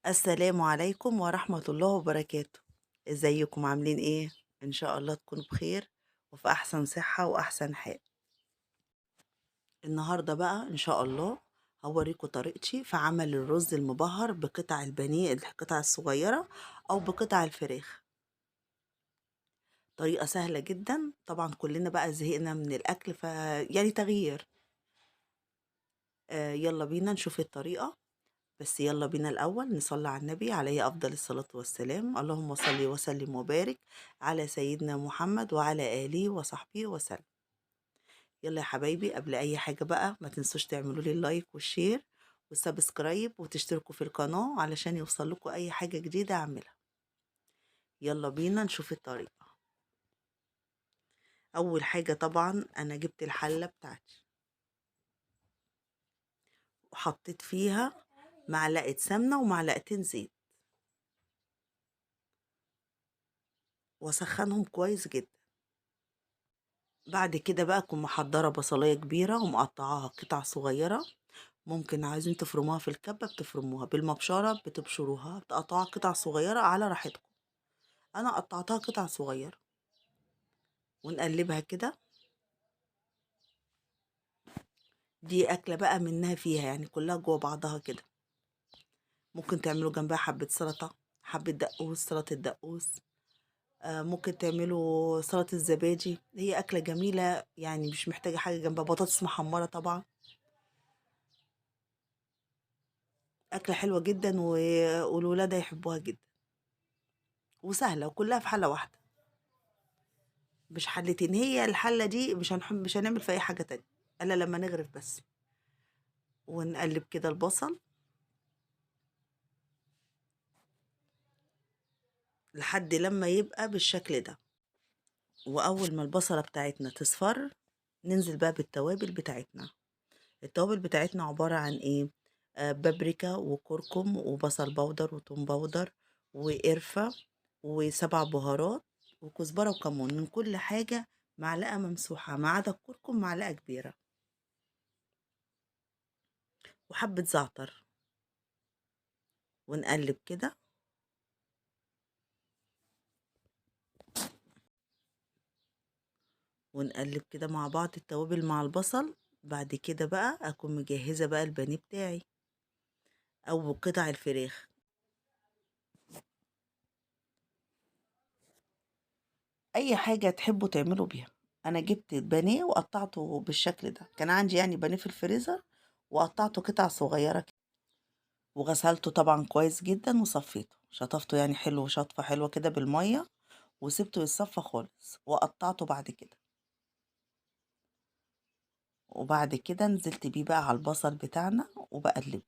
السلام عليكم ورحمة الله وبركاته. ازيكم عاملين ايه؟ ان شاء الله تكونوا بخير وفي احسن صحة واحسن حال. النهاردة بقى ان شاء الله هوريكم طريقتي في عمل الرز المبهر بقطع البانيه القطع الصغيرة او بقطع الفراخ. طريقة سهلة جدا، طبعا كلنا بقى زهقنا من الاكل يعني تغيير. يلا بينا نشوف الطريقة. بس يلا بينا الأول نصلي على النبي عليه أفضل الصلاة والسلام. اللهم صل وسلم وبارك على سيدنا محمد وعلى آله وصحبه وسلم. يلا يا حبايبي، قبل أي حاجة بقى ما تنسوش تعملوا لي اللايك والشير والسبسكرايب وتشتركوا في القناة علشان يوصل لكم أي حاجة جديدة أعملها. يلا بينا نشوف الطريقة. أول حاجة طبعا أنا جبت الحلة بتاعتي وحطيت فيها معلقة سمنة ومعلقتين زيت وأسخنهم كويس جدا. بعد كده بقى أكون محضرة بصلاية كبيرة ومقطعاها قطع صغيرة. ممكن عايزين تفرموها في الكبة بتفرموها، بالمبشرة بتبشروها، بتقطعوها قطع صغيرة على راحتكم. أنا قطعتها قطع صغيرة ونقلبها كده. دي أكلة بقى منها فيها، يعني كلها جوا بعضها كده. ممكن تعملوا جنبها حبة سلطة، حبة دقوس، سلطة دقوس. ممكن تعملوا سلطة الزبادي، هي أكلة جميلة يعني مش محتاجة حاجة جنبها. بطاطس محمرة طبعا، أكلة حلوة جدا والولاد هيحبوها جدا وسهلة وكلها في حلة واحدة، مش حلتين. هي الحلة دي مش هنعمل في أي حاجة تانية إلا لما نغرف بس. ونقلب كده البصل لحد لما يبقى بالشكل ده. وأول ما البصلة بتاعتنا تصفر ننزل بقى بالتوابل بتاعتنا. التوابل بتاعتنا عبارة عن إيه؟ بابريكا وكركم وبصل بودر وتوم بودر وقرفة وسبع بهارات وكزبرة وكمون. من كل حاجة معلقة ممسوحة ما عدا الكركم معلقة كبيرة، وحبة زعتر. ونقلب كده ونقلب كده مع بعض التوابل مع البصل. بعد كده بقى أكون مجهزة بقى البانيه بتاعي أو قطع الفراخ. أي حاجة تحبوا تعملوا بيها. أنا جبت البانيه وقطعته بالشكل ده، كان عندي يعني بانيه في الفريزر وقطعته قطع صغيرة كده. وغسلته طبعا كويس جدا وصفيته، شطفته يعني حلو، شطفة حلوة كده بالمية، وسبته يتصفى خالص وقطعته بعد كده. وبعد كده نزلت بيه بقى على البصل بتاعنا وبقلبه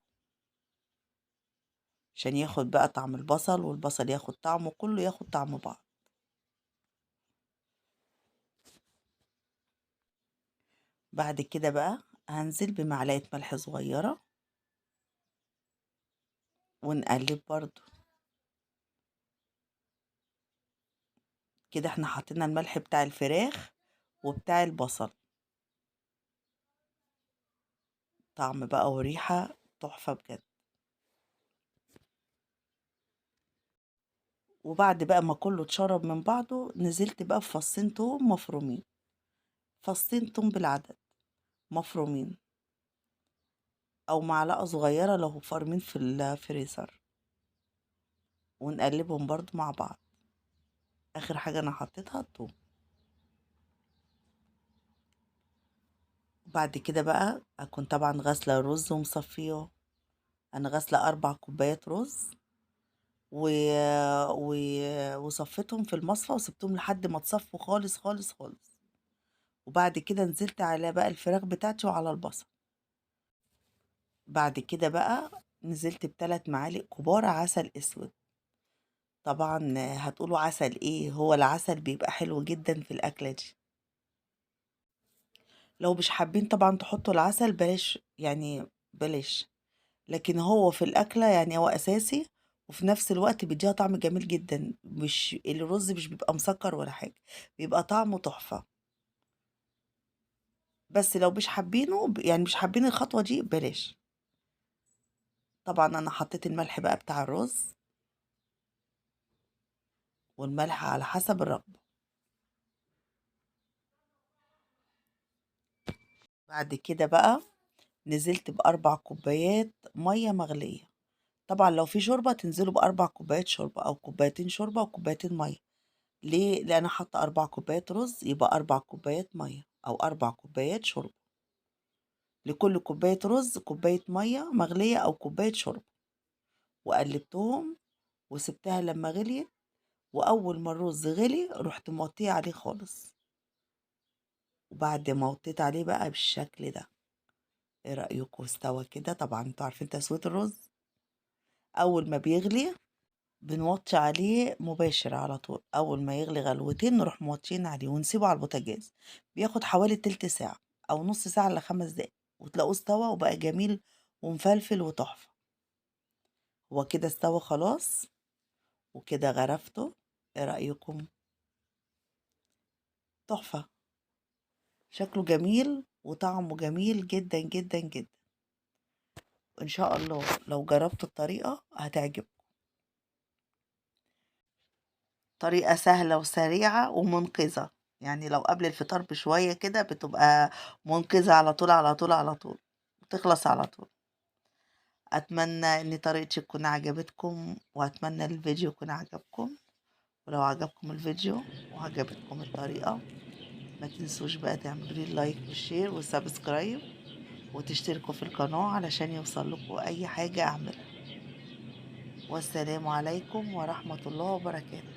عشان ياخد بقى طعم البصل والبصل ياخد طعمه، كله ياخد طعم بعض. بعد كده بقى هنزل بمعلقة ملح صغيرة ونقلب برضو. كده احنا حطينا الملح بتاع الفراخ وبتاع البصل، طعم بقى وريحة تحفة بجد. وبعد بقى ما كله اتشرب من بعضه نزلت بقى بفصين توم مفرومين، فصين توم بالعدد مفرومين، او معلقة صغيرة لو فارمين في الفريزر. ونقلبهم برضو مع بعض. اخر حاجة انا حطيتها التوم. وبعد كده بقى اكون طبعا غاسلة الرز ومصفيه. انا غاسلة 4 كوبايات رز و... و... وصفيتهم في المصفى وسبتهم لحد ما تصفوا خالص خالص خالص. وبعد كده نزلت على بقى الفراخ بتاعتي وعلى البصل. بعد كده بقى نزلت ب3 معالق كبار عسل اسود. طبعا هتقولوا عسل ايه، هو العسل بيبقى حلو جدا في الاكلة دي. لو مش حابين طبعا تحطوا العسل بلاش، يعني بلاش. لكن هو في الأكلة يعني هو أساسي، وفي نفس الوقت بيديها طعم جميل جدا. مش الرز مش بيبقى مسكر ولا حاجة، بيبقى طعمه تحفة. بس لو مش حابينه يعني مش حابين الخطوة دي بلاش. طبعا انا حطيت الملح بقى بتاع الرز، والملح على حسب الرغبة. بعد كده بقى نزلت بأربع كوبايات مية مغلية. طبعا لو في شوربة تنزلوا بأربع كوبايات شوربة أو كوبايتين شوربة وكوبايتين مية. ليه؟ لأن أنا حاطة أربع كوبايات رز، يبقى أربع كوبايات مية أو أربع كوبايات شوربة. لكل كوباية رز كوباية مية مغلية أو كوباية شوربة. وقلبتهم وسبتها لما غليت، وأول ما الرز غلي رحت موطيه عليه خالص. وبعد ما وطيت عليه بقى بالشكل ده، ايه رأيكم؟ استوى كده. طبعا انتوا عارفين تسوية الرز، أول ما بيغلي بنوطي عليه مباشر على طول. أول ما يغلي غلوتين نروح موطيين عليه ونسيبه على البوتاجاز. بياخد حوالي تلت ساعة أو نص ساعة ل5 دقايق، وتلاقوه استوى وبقى جميل ومفلفل وتحفة. هو كده استوى خلاص، وكده غرفته. ايه رأيكم؟ تحفة، شكله جميل وطعمه جميل جدا جدا جدا. وإن شاء الله لو جربتوا الطريقة هتعجبكم. طريقة سهلة وسريعة ومنقذة، يعني لو قبل الفطار بشوية كده بتبقى منقذة على طول على طول على طول، بتخلص على طول. أتمنى إن طريقتي تكون عجبتكم، وأتمنى الفيديو يكون عجبكم. ولو عجبكم الفيديو وعجبتكم الطريقة، ما تنسوش بقى تعملوا لي اللايك والشير والسبسكرايب، وتشتركوا في القناة علشان يوصل لكم أي حاجة أعملها. والسلام عليكم ورحمة الله وبركاته.